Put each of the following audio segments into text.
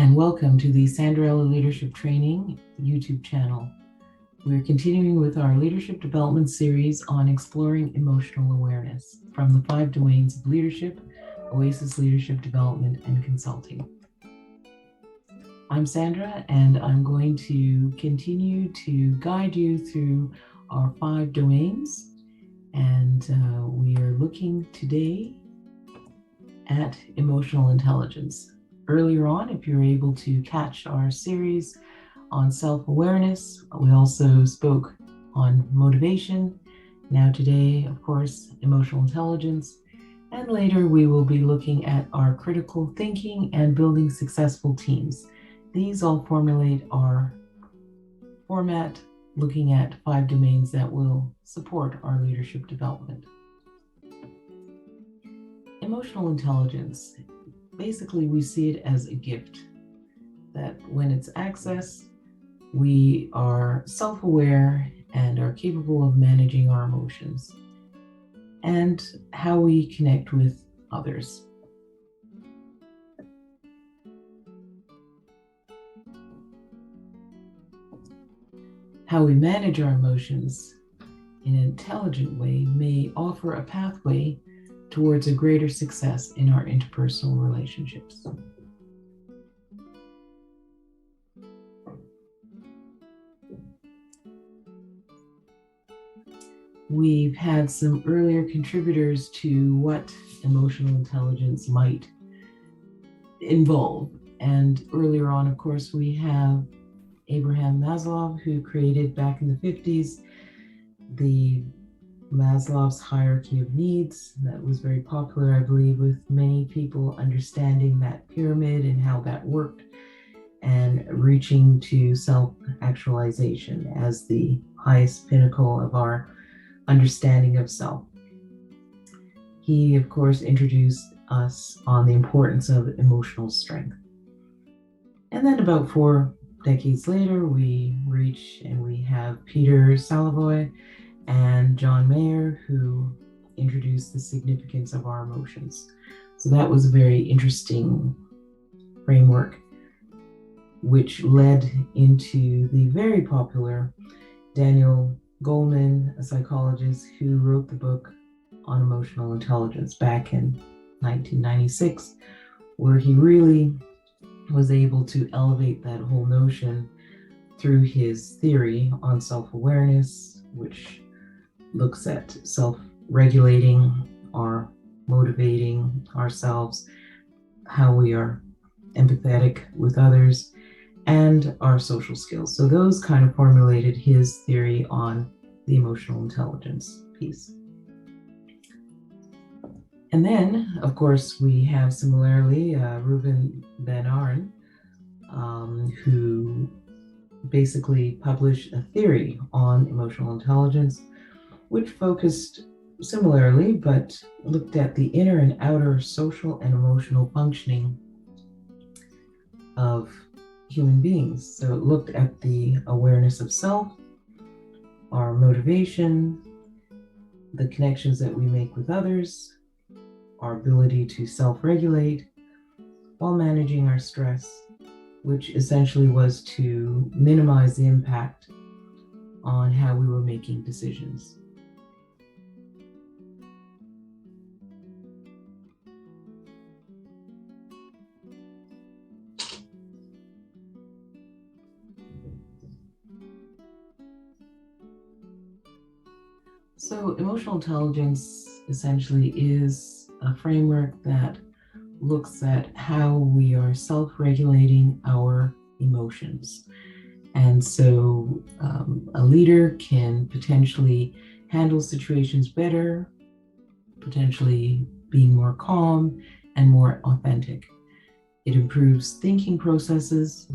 and welcome to the Sandaraella Leadership Training YouTube channel. We're continuing with our leadership development series on exploring emotional awareness from the 5 domains of leadership, Oasis Leadership Development, and Consulting. I'm Sandra, and I'm going to continue to guide you through our 5 domains, and we are looking today at emotional intelligence. Earlier on, if you're able to catch our series on self-awareness, we also spoke on motivation. Now today, of course, emotional intelligence. And later we will be looking at our critical thinking and building successful teams. These all formulate our format, looking at 5 domains that will support our leadership development. Emotional intelligence. Basically, we see it as a gift that when it's accessed, we are self-aware and are capable of managing our emotions and how we connect with others. How we manage our emotions in an intelligent way may offer a pathway towards a greater success in our interpersonal relationships. We've had some earlier contributors to what emotional intelligence might involve. And earlier on, of course, we have Abraham Maslow, who created back in the 50s the Maslow's hierarchy of needs. That was very popular, I believe, with many people understanding that pyramid and how that worked and reaching to self-actualization as the highest pinnacle of our understanding of self. He, of course, introduced us on the importance of emotional strength. And then about 4 decades later, we reach and we have Peter Salovey and John Mayer, who introduced the significance of our emotions. So that was a very interesting framework, which led into the very popular Daniel Goleman, a psychologist who wrote the book on emotional intelligence back in 1996, where he really was able to elevate that whole notion through his theory on self-awareness, which looks at self-regulating or motivating ourselves, how we are empathetic with others, and our social skills. So those kind of formulated his theory on the emotional intelligence piece. And then, of course, we have similarly Reuben Van Aaren, who basically published a theory on emotional intelligence, which focused similarly, but looked at the inner and outer social and emotional functioning of human beings. So it looked at the awareness of self, our motivation, the connections that we make with others, our ability to self-regulate while managing our stress, which essentially was to minimize the impact on how we were making decisions. So emotional intelligence essentially is a framework that looks at how we are self-regulating our emotions. And so a leader can potentially handle situations better, potentially being more calm and more authentic. It improves thinking processes.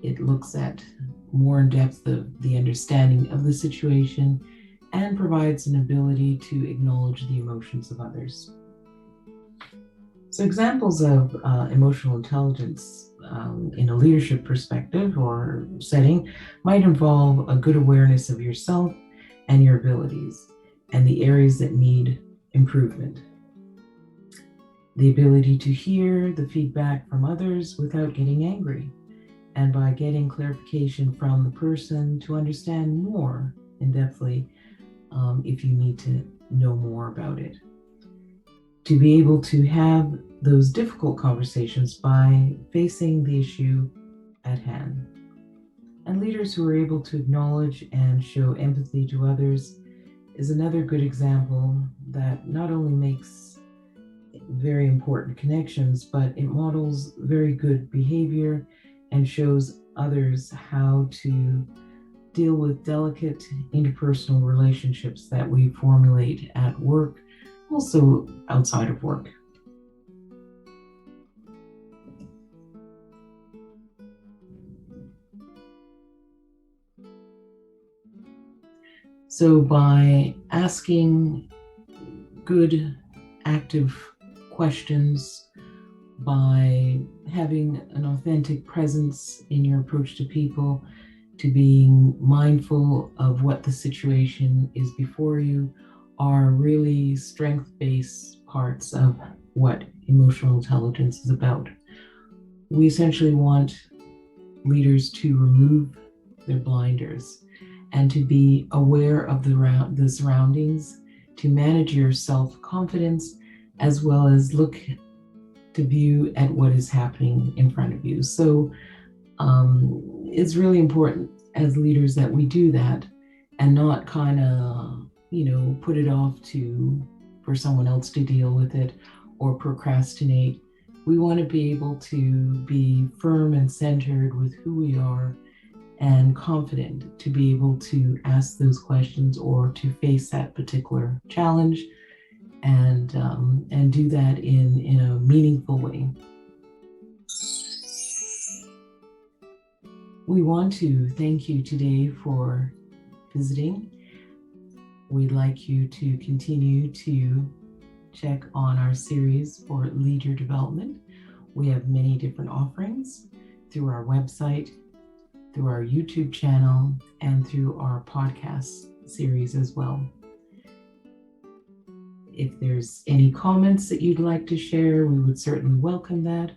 It looks at more in depth the understanding of the situation and provides an ability to acknowledge the emotions of others. So examples of emotional intelligence in a leadership perspective or setting might involve a good awareness of yourself and your abilities and the areas that need improvement. the ability to hear the feedback from others without getting angry, and by getting clarification from the person to understand more in depthly if you need to know more about it. To be able to have those difficult conversations by facing the issue at hand. And leaders who are able to acknowledge and show empathy to others is another good example that not only makes very important connections, but it models very good behavior and shows others how to deal with delicate interpersonal relationships that we formulate at work, also outside of work. So by asking good, active questions, by having an authentic presence in your approach to people, to being mindful of what the situation is before you, are really strength-based parts of what emotional intelligence is about. We essentially want leaders to remove their blinders and to be aware of the surroundings, to manage your self-confidence, as well as look to view at what is happening in front of you. So it's really important as leaders that we do that and not kind of, put it off for someone else to deal with it or procrastinate. We want to be able to be firm and centered with who we are and confident to be able to ask those questions or to face that particular challenge and do that in a meaningful way. We want to thank you today for visiting. We'd like you to continue to check on our series for leader development. We have many different offerings through our website, through our YouTube channel, and through our podcast series as well. If there's any comments that you'd like to share, we would certainly welcome that.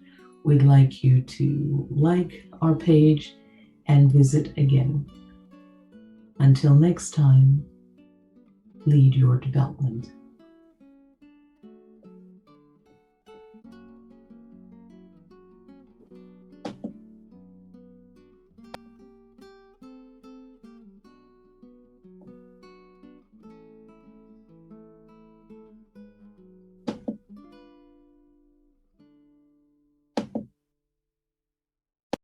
We'd like you to like our page and visit again. Until next time, lead your development.